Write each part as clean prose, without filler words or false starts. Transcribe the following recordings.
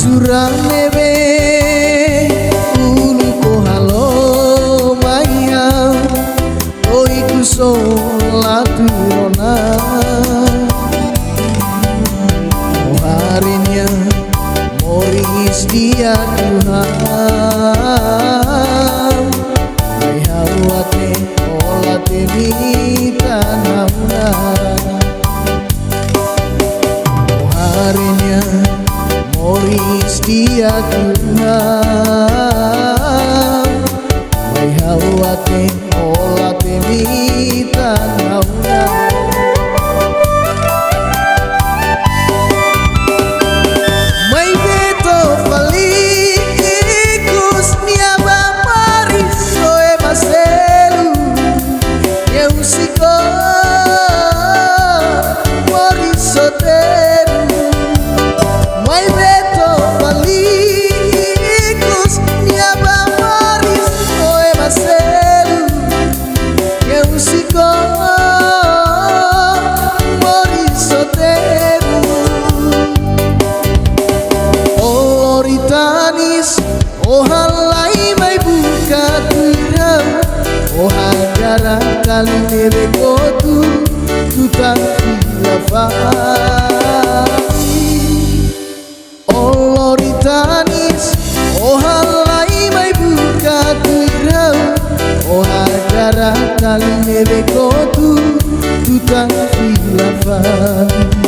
Suranebe ulu ko halo maya oi ku solaturona harinya moris dia Tuhan mai hawate olate di tanahna harinya moris dia Tuhan mai hawate olate di tanahna kali nerekotu tutang filafati oloritanis ohalai mai buka tuirau ohagara kali nerekotu tutang filafati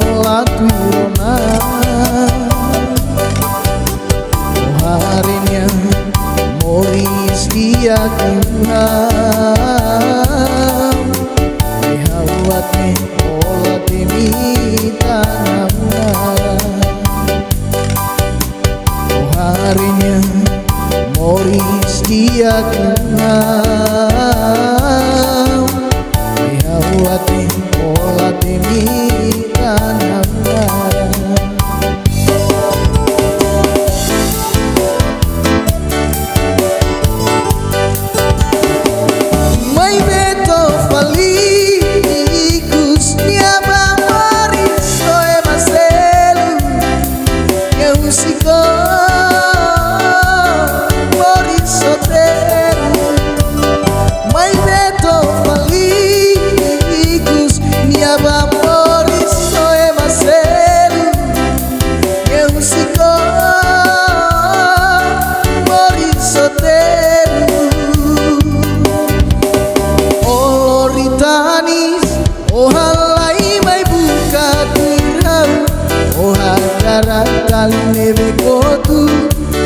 solaturona harinya moris dia Tuhan dihawatne olate di tanahna harinya moris dia Tuhan dihawatne olate di kali nerekotu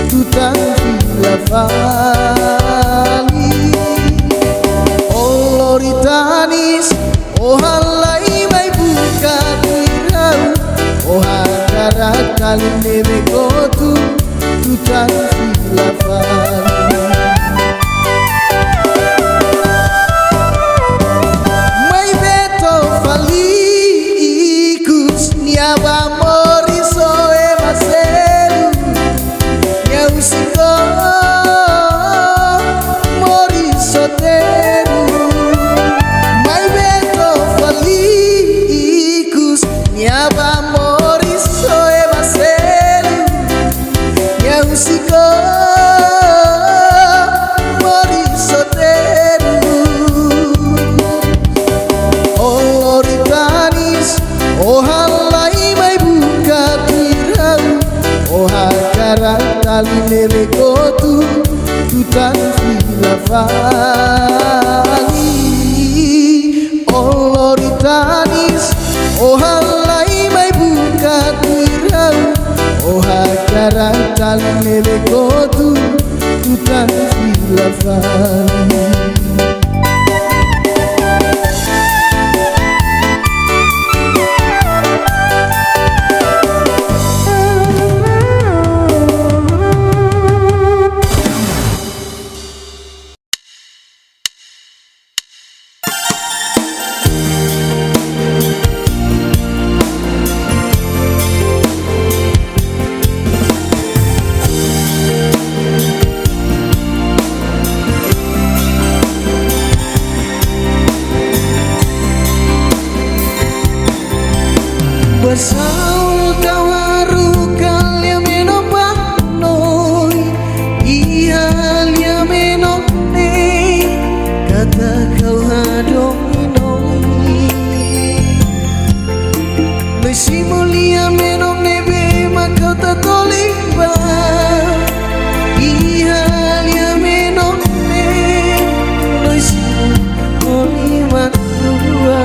tutang filafali oloritanis ohalai mai buka tuirau ohagara kali nerekotu tutang filafali mai beto fali ikus niaba kali nerekotu tutan filafani oloritanis ohalai mai buka tuirau ohakaratal melekotu tutan filafani. Basaul kawaru kalya menopanoi ihalia menokne kata kau hadominoi mesi mulia menokne be makau tatoliba ihalia menokne mesi mulia tua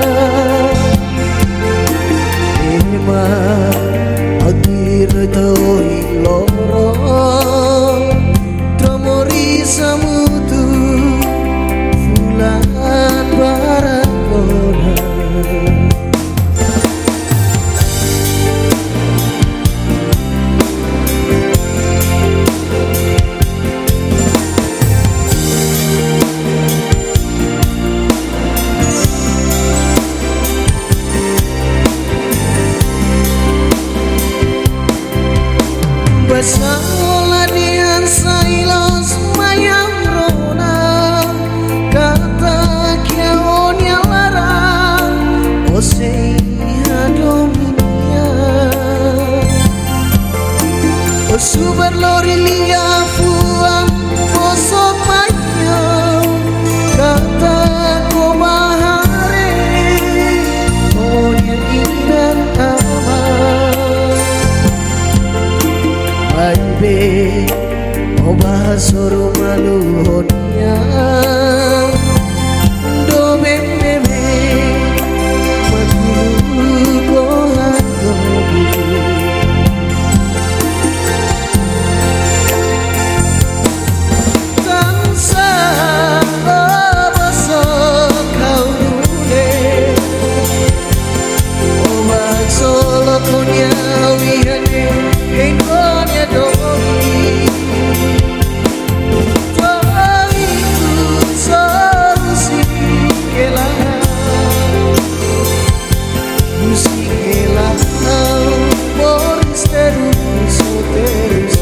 adir toi loro tromori samutu fulan barakona Basaula dian sailos mayang rona kata kiaon yang larang osei hadominia osubar lori lia puang osok mayang kata komahare on yang indah Baby, oba soro malu honia, do bebe, makulu kohan dobi. Tansa oba sok kau dule, oba solo konya wihane. Ingonya domi Toiku solusi kelah Musik kelah Boris terus terus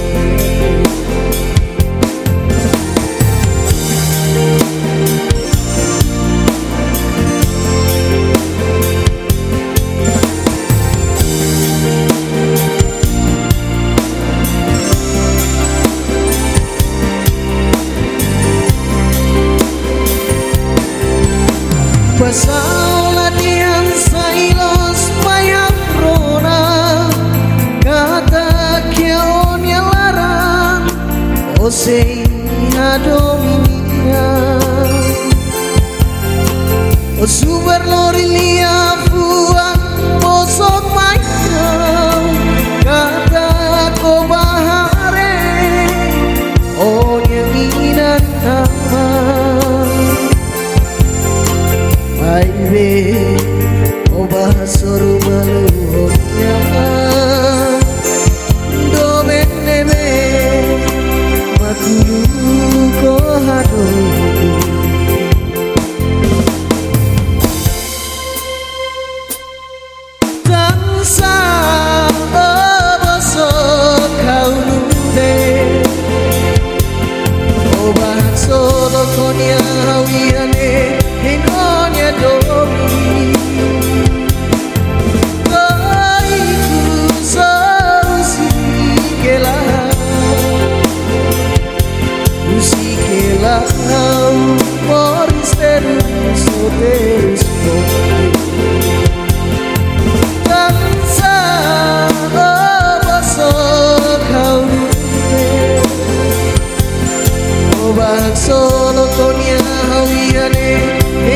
Basaula dian sailos mayang rona kata kiaon yang larang osei hadominia osubar lori lia puang osok mayang kata kobahare on yang inan nama Baby, oba soru malu honya, do beneme, makulu kohado. Tansa oba sok kau nude, oba solo konya wiane. Ingonya domi Toiku solusi kelah Musik kelah Boris terus terus Tansa oba sok kau solo tonia hawiane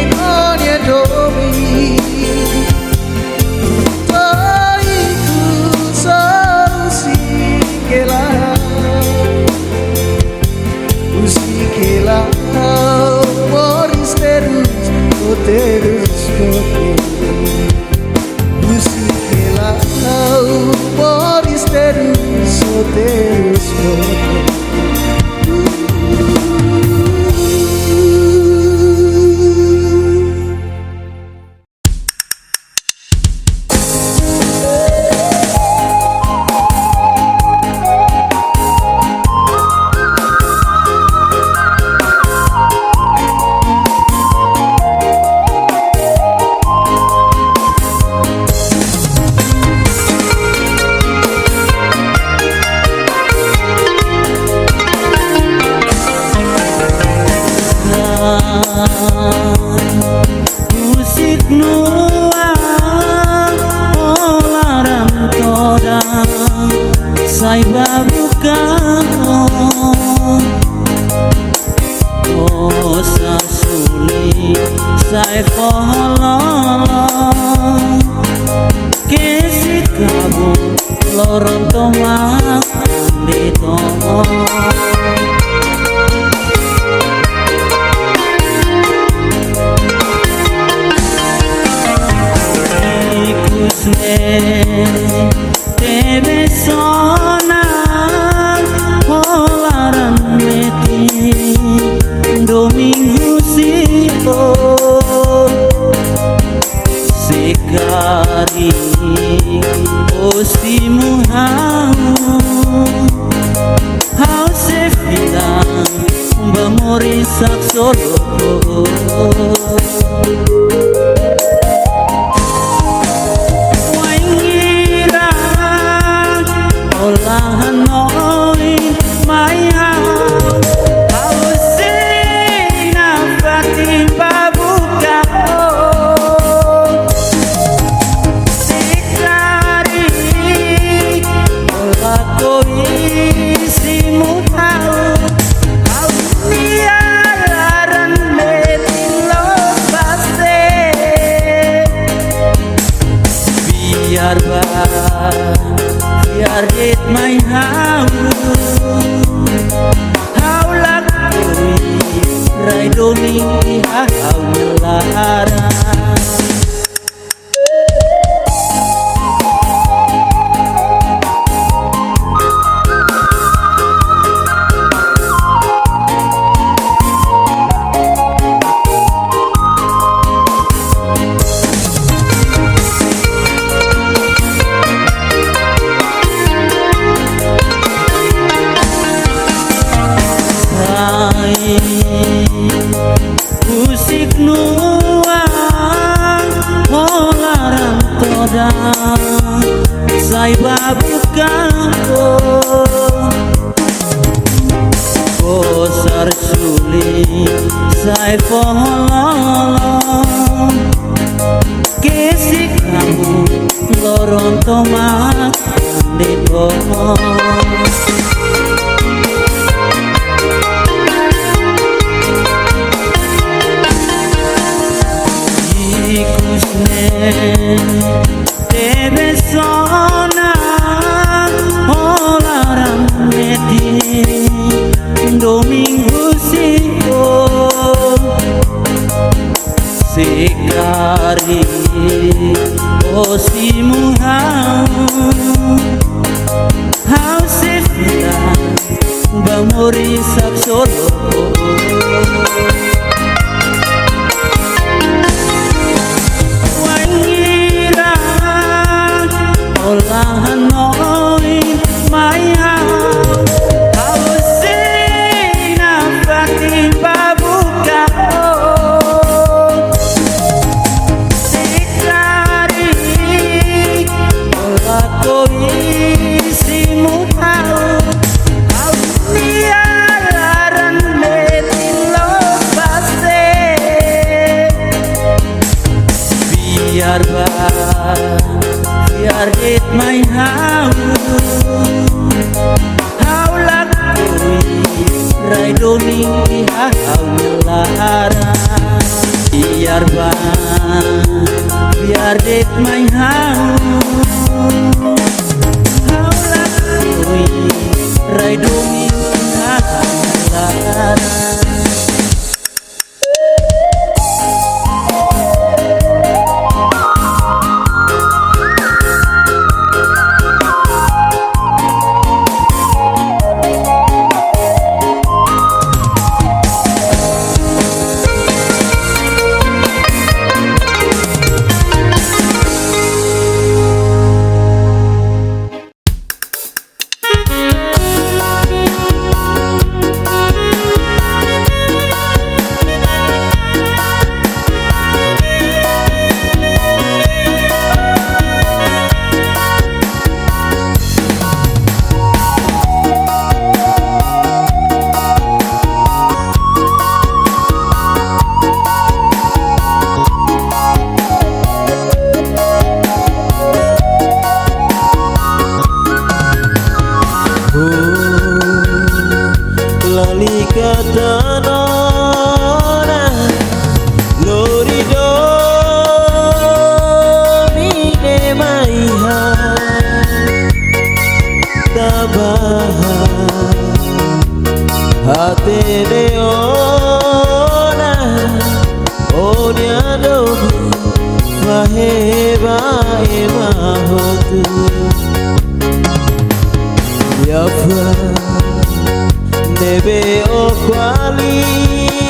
enonia domi Taiku sausikela Usikela Moris terus terus Usikela Moris terus terus musik nuang olaram toda sai babukan oh sasuli sai fololong kesi kabu loron tomak di Tebe sona olaran meti domingo sipo sekali osimu hau se filang bamori sak solo olahan noi maya hausina fatim babuka sikari olah koi simu tahu hausnia laran metilo paste biar it my house how lakui raidoni hau melara musik nuang olaran toda sai babukan kosar suli sai fololong kesik kamu loron tomak di Tebe sona olaram meti domingo sipo sekari osimu hau sefila bamori sak solo olahan noi maya hausina fatim babuka sikari olah koi simu tahu hausnia laran metilo doning ihau lara biar det mai hau lakui rai doning ihau lara Lali katanona Lorido mine maiha Tabaha hatene ona Onya dobi Faheba ema hotu Yafa Nebe o qualia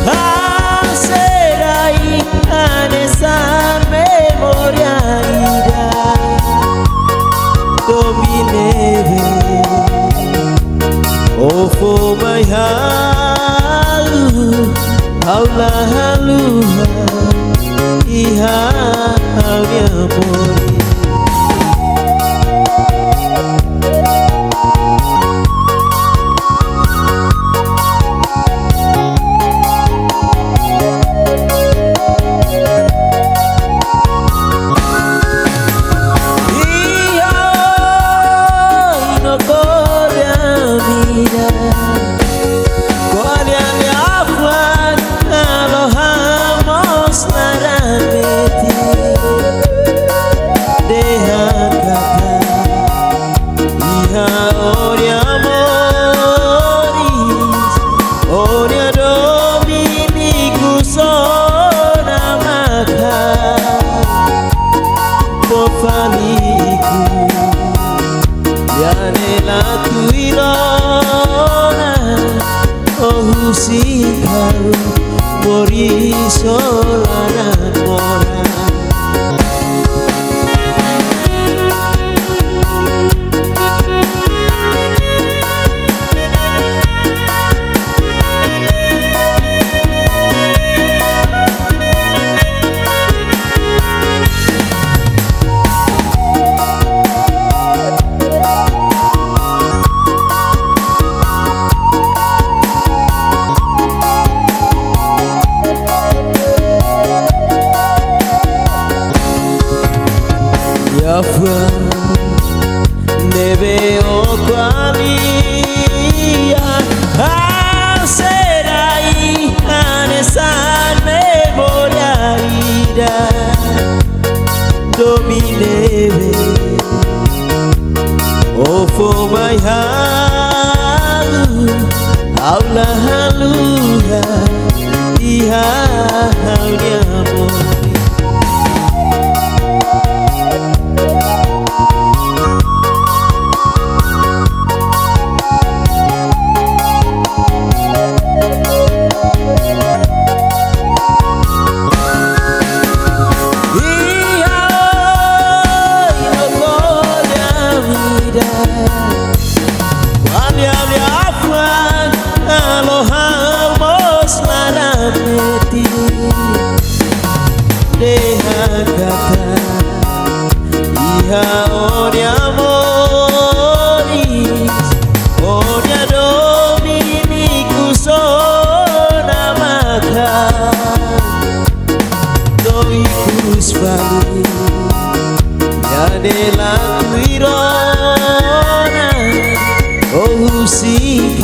Haserai anesa memoria ira Dominebe O fo mai halu Haula haluha Iha hauli amori Mori solanan mora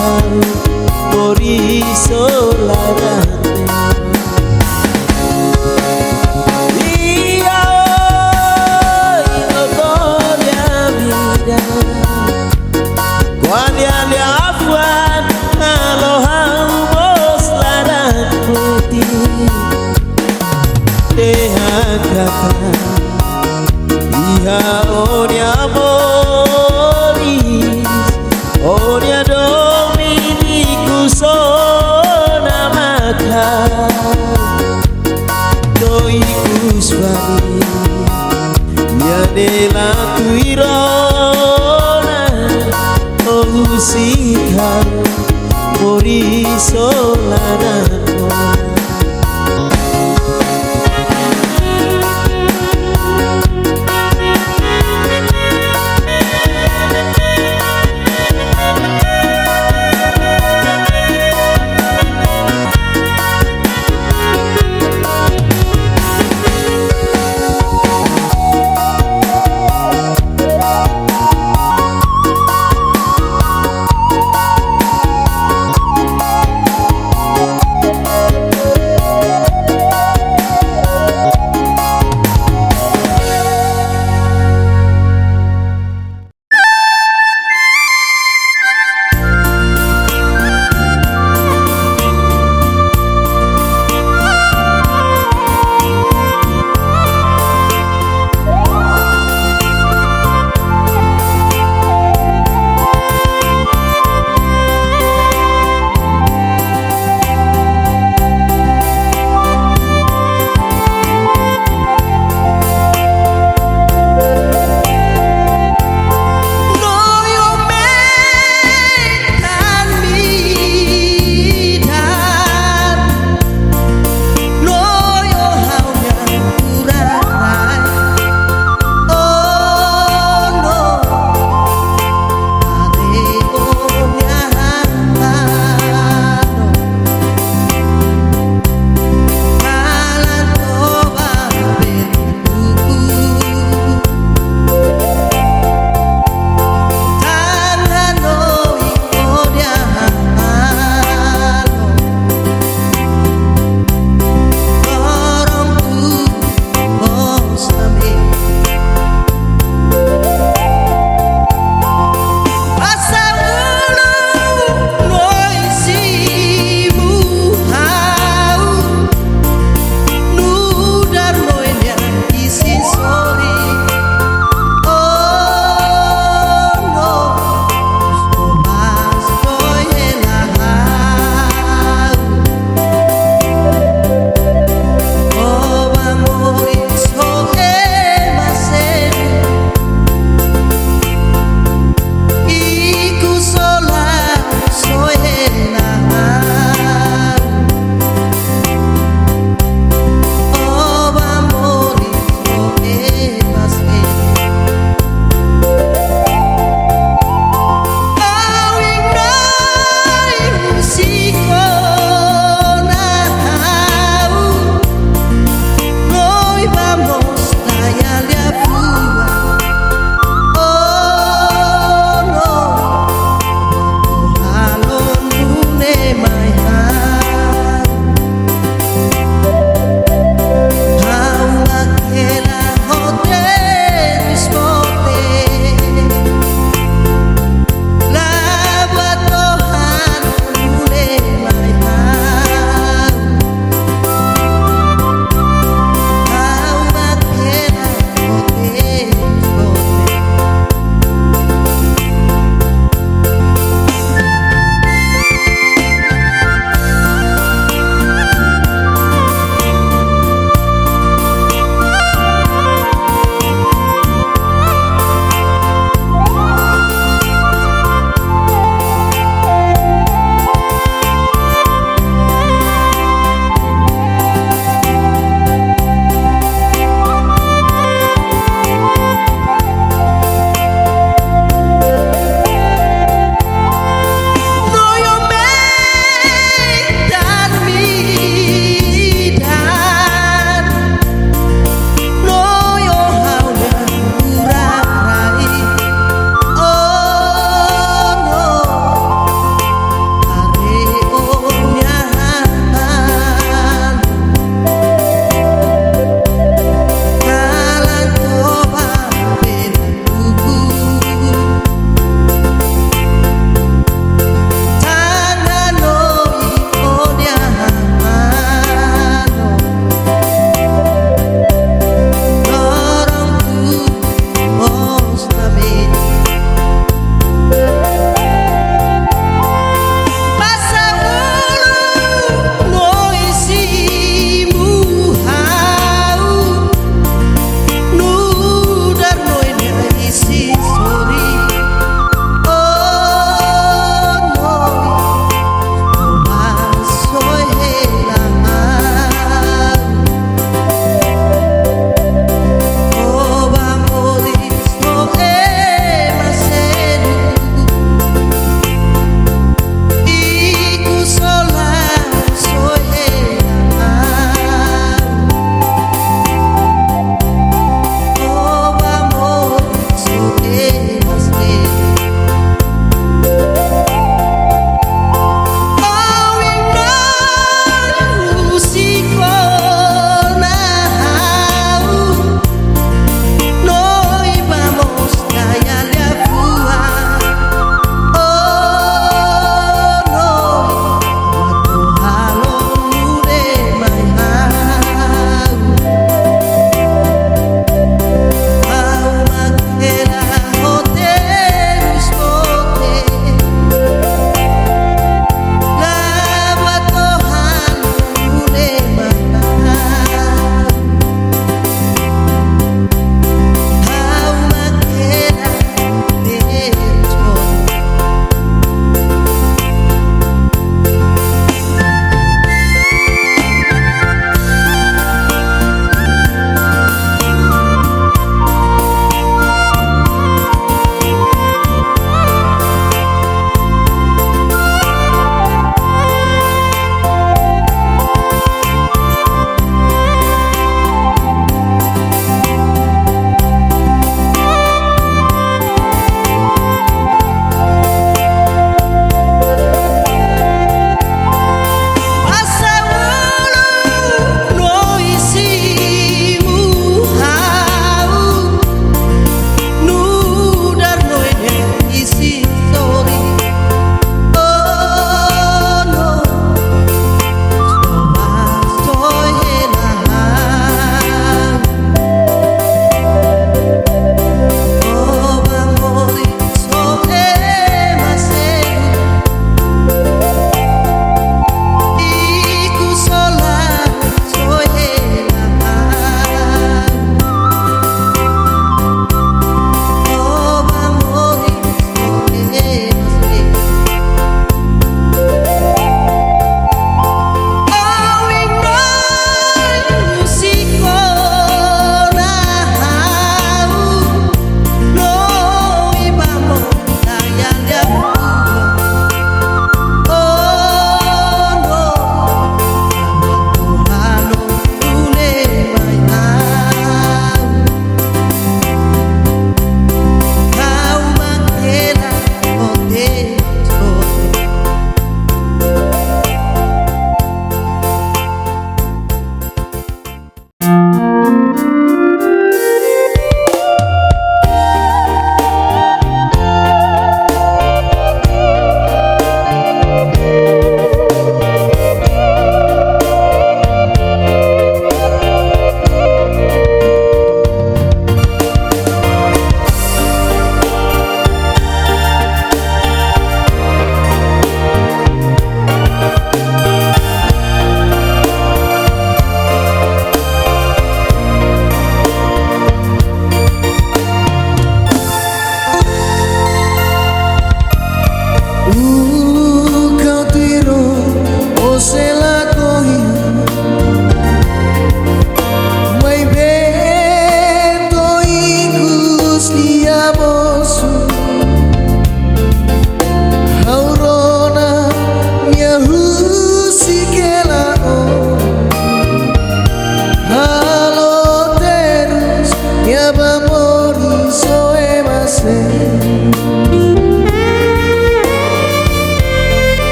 kau mori solarane iya logoria vida guardia le afwan aloha moslaran putih dehan kata iya onia Onia Dominiku sona makan Doiku swami Ya dela tuirona Oh sikar Mori solanan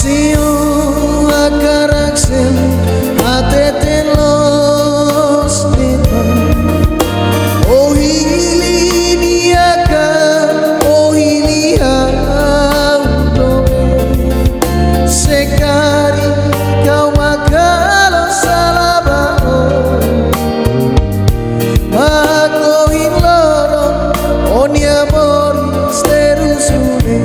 Siu akaraksen ateten los depan. Oh hili niaka, oh hili haudoe. Sekali kau makalo salabao. Ako hinloro oni amor sterusune.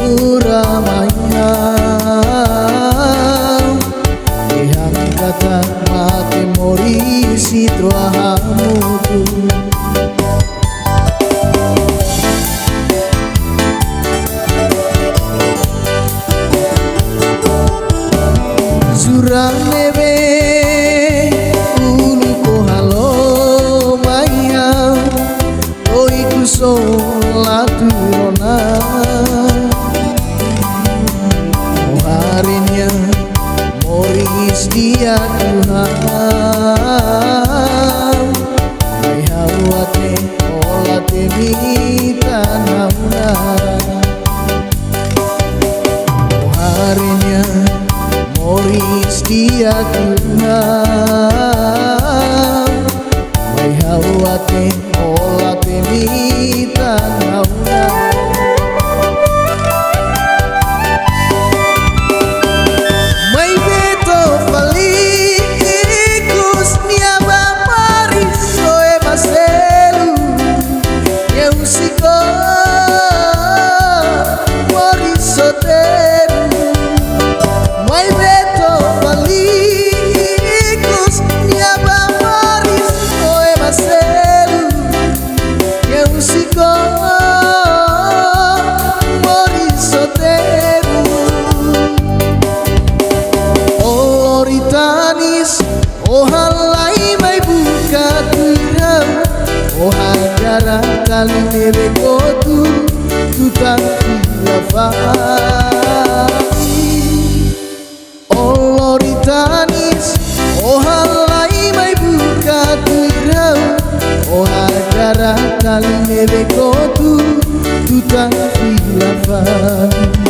Zuramaya Ihang kata mati mori sitro hamutu Zurang nebe ulu ko halo maya oi kusolatu rona harinya moris dia Tuhan mai hawate olate mita nauna harinya moris dia Tuhan mai hawate olate mita nauna músico Morisoteru Oloritanis Ohalai mai buka tuirau Ohagara kali nebekotu Tutang filafati Oloritanis Ohalai mai buka tuirau Ohagara kali nebekotu Tutang filafati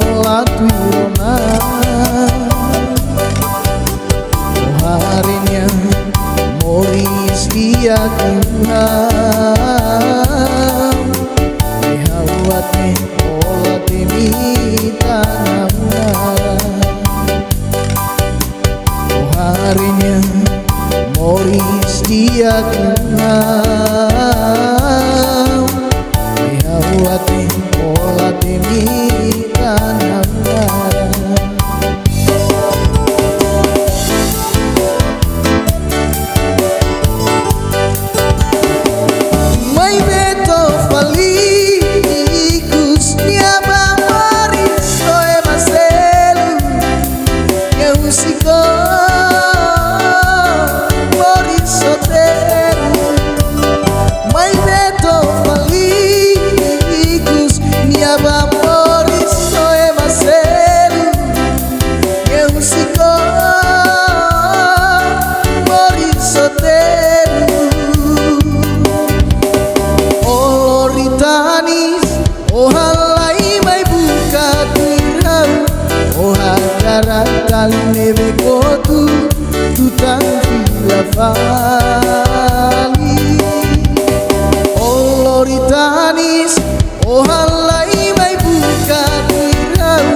Solatuirona Oharinya Moris dia Tuhan Mehawate olate mita namara Oharinya Moris dia Tuhan Mehawate olate mita namara Mai beto falikus niaba mariso e maselu Musiko Morisoteru Mai beto falikus niaba mariso e maselu Musiko Morisoteru Oloritanis Ohalai mai buka tuirau Ohagara kali nebekotu Tutang filafali Oloritanis Ohalai mai buka tuirau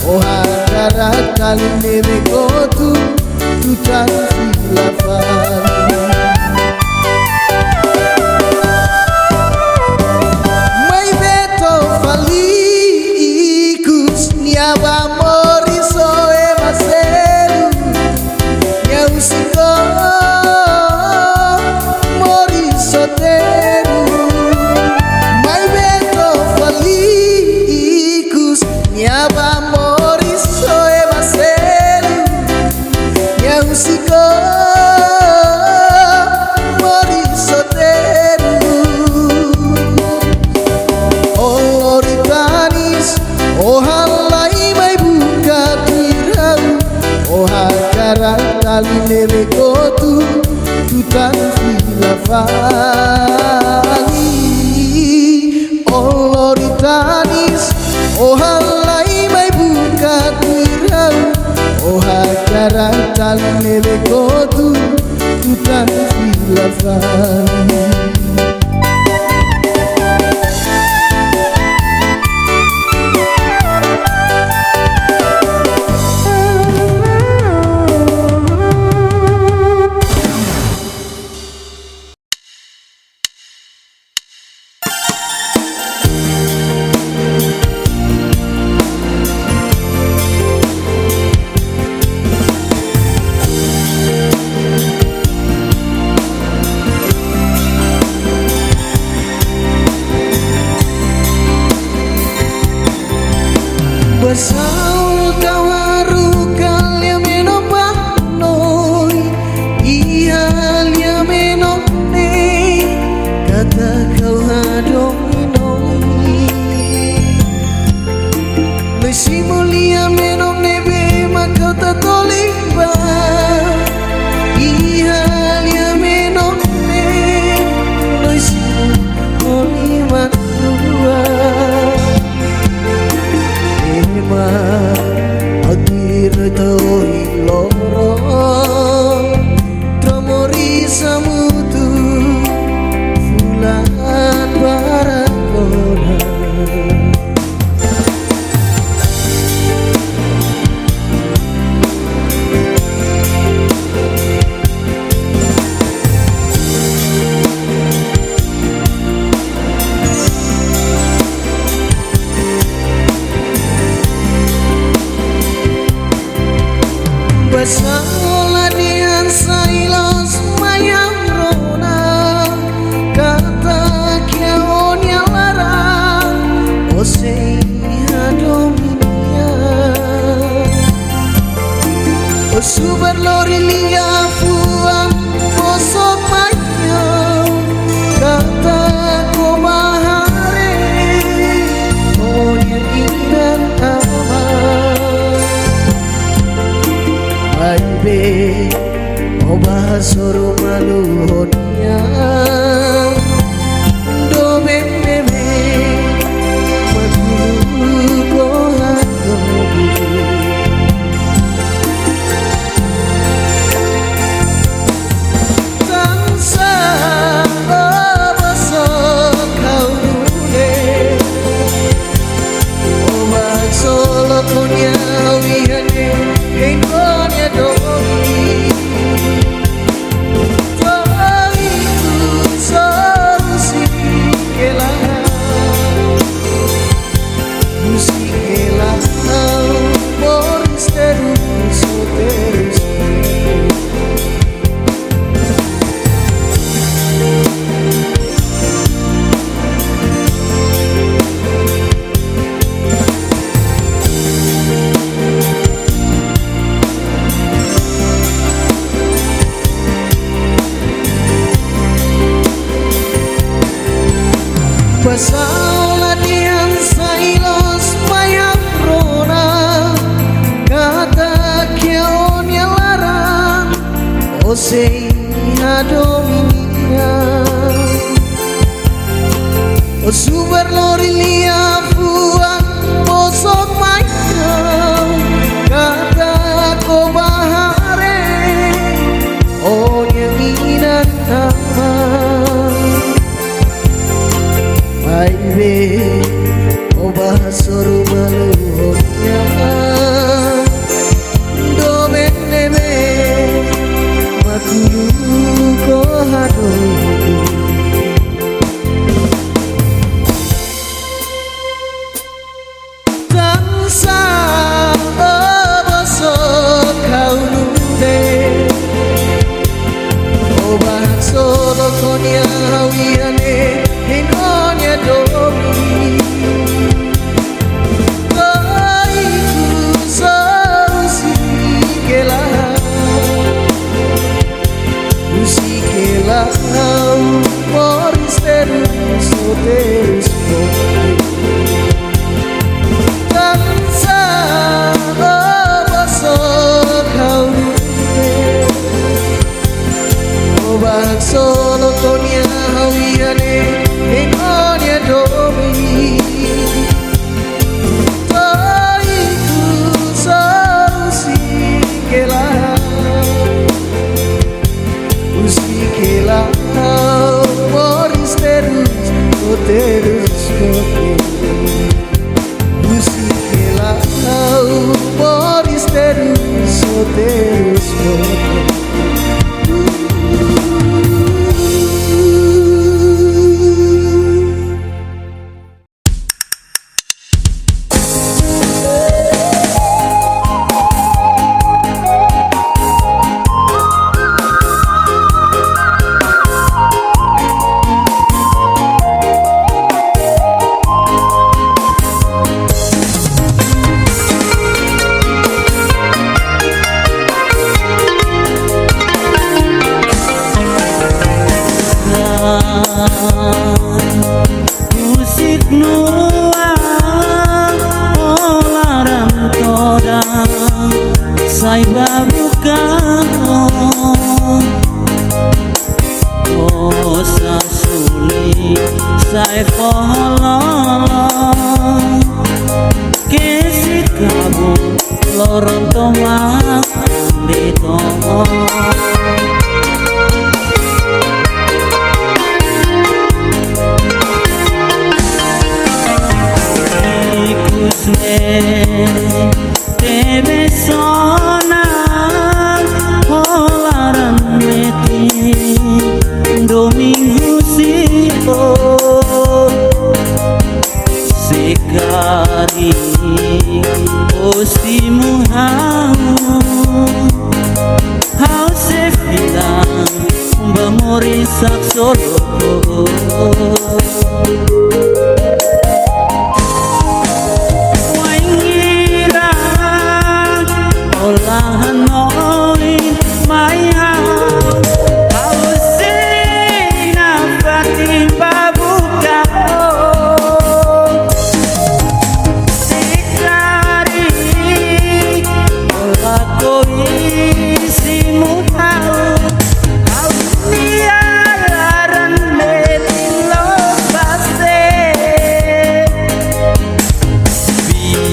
Ohagara kali nebekotu Tutang filafali Mai beto falikus niaba moriso e maselu Musiko Morisoteru Mai beto falikus niaba moriso e maselu Musiko Morisoteru Oloritanis Ohalai mai buka tuirau Ohagara kali nebekotu Tutang filafali Oloritanis Ohalai mai buka tuirau Ohagara kali nebekotu Tutang filafali Besaul kawaru kalya menopah noi Ihalia menopne Kata kau hadoi noi Super lori lia fuang bosok mayau kata ko mahare onya inan aman babe oba soro malu honya do bebe magulu ko hando Pasal latihan sailos payah rona kata kion yang larang osei adominia o super lori lia fuang bosok mayau kata ko bahare o yang inan aman baby, oba soro maluhnya do benebe makulu ko hado tansa oba so kau nude oba solo konya hawiane hinonya domi Aiku sausikela Usikela Moris terus terus Tansa obasok kau Obak solo konya hawiane Enonya domi Taiku sausikela Usikela Moris terus Usikela Moris terus musik nuang olarang todang sai babukan osa suli sai pololong kesik kabu lorong tomak di tomong Tebe sonang olaran meti domingo sipo sekali osimu hau se bilang bamori sak solo olahan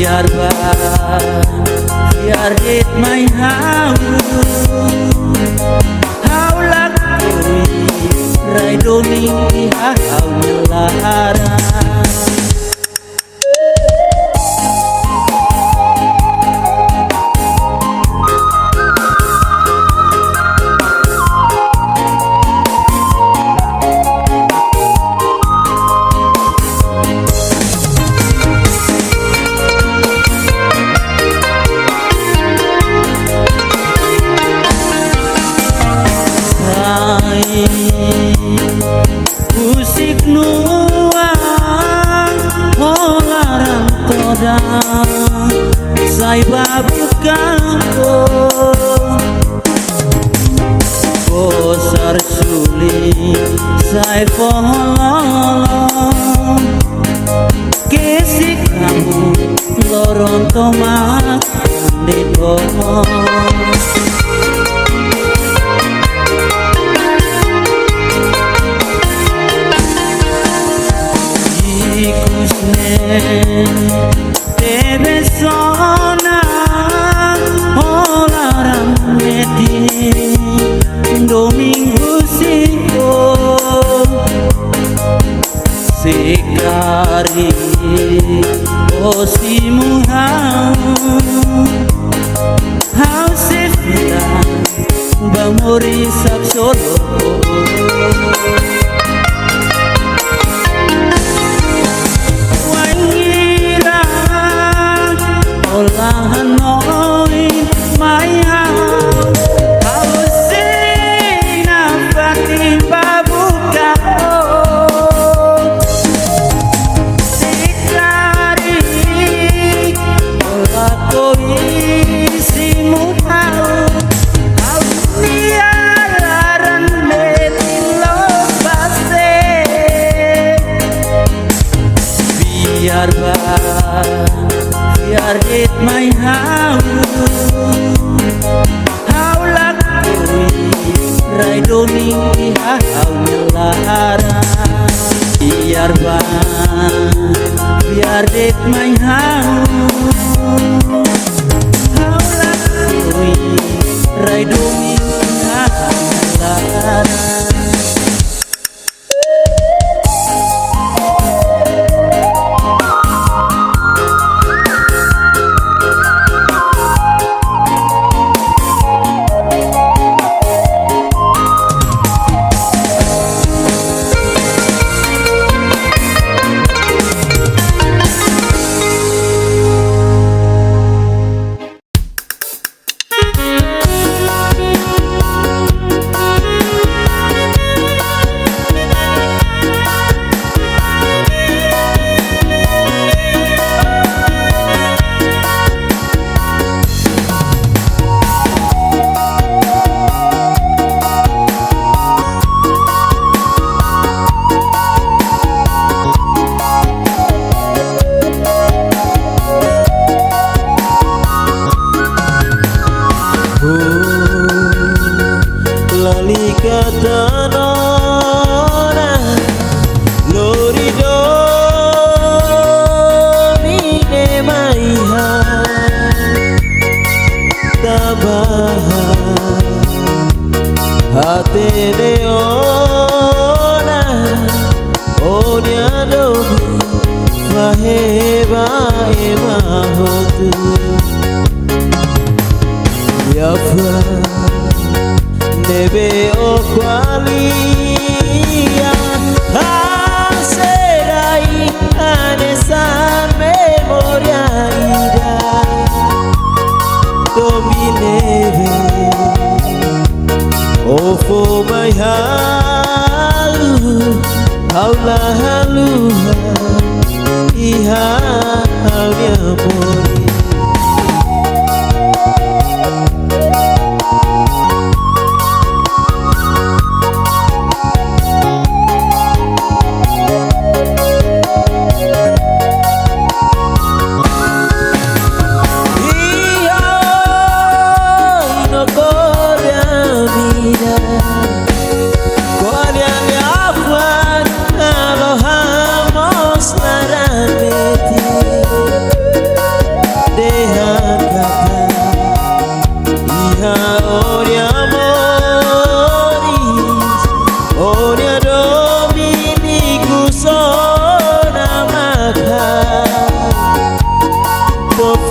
biar dit mai hau lak kuri rai doni hau nyelara musik nuang holarang toda sai babukan bosar suli sai pololong kesik kamu loron tomak di bawah debe sonar holarang meti domingo siko sekari osimu hau sefira bamori sak solo olahan noi mai hau sina pati babuka sikari olah koi simu hau niaran meti lo pase biar dit mai hau lak kuri rai doni hau nyelara biar dit mai hau lak kuri rai doni hau nyelara Debe o qualia serai anesa memoria ida domineve o fo mai halu haula haluha iha halia mori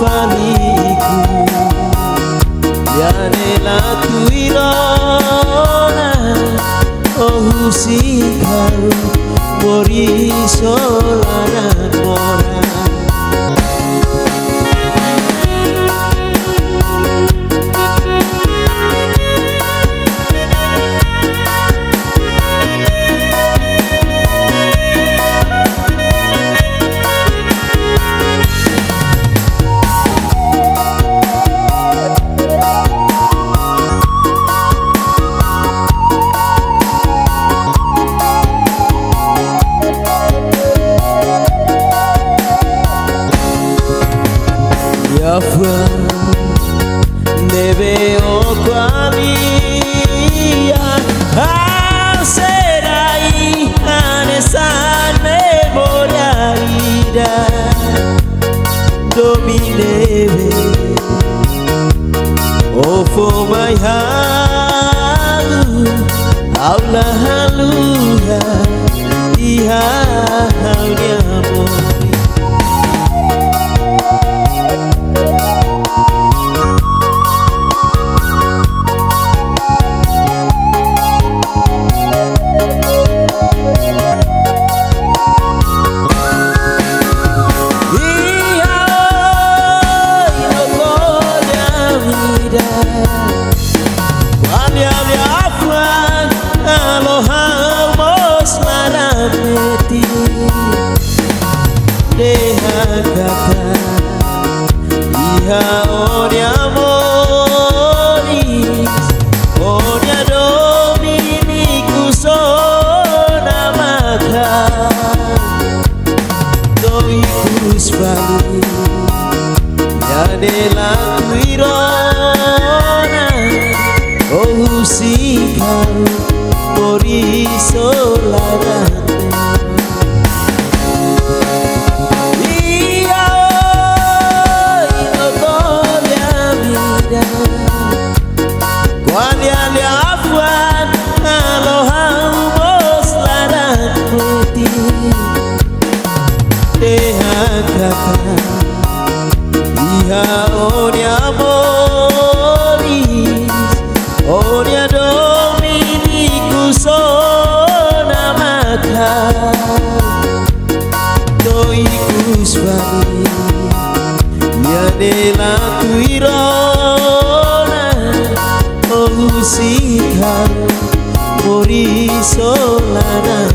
faliku Yane la tuirona Ohusikaru Mori solanan mora Yafua neve okwalia Serai anesan memoria ida Domineve Oh for my halu Aula haluha Iha haunya mori Iha onia moris Onia dominiku sona maka Doikus bali Yane laku irona Ohusikaru Mori solanan Iha onia moris Onia dominiku sona maka Doikus bali Yane laku irona Ohusikaru Mori solanan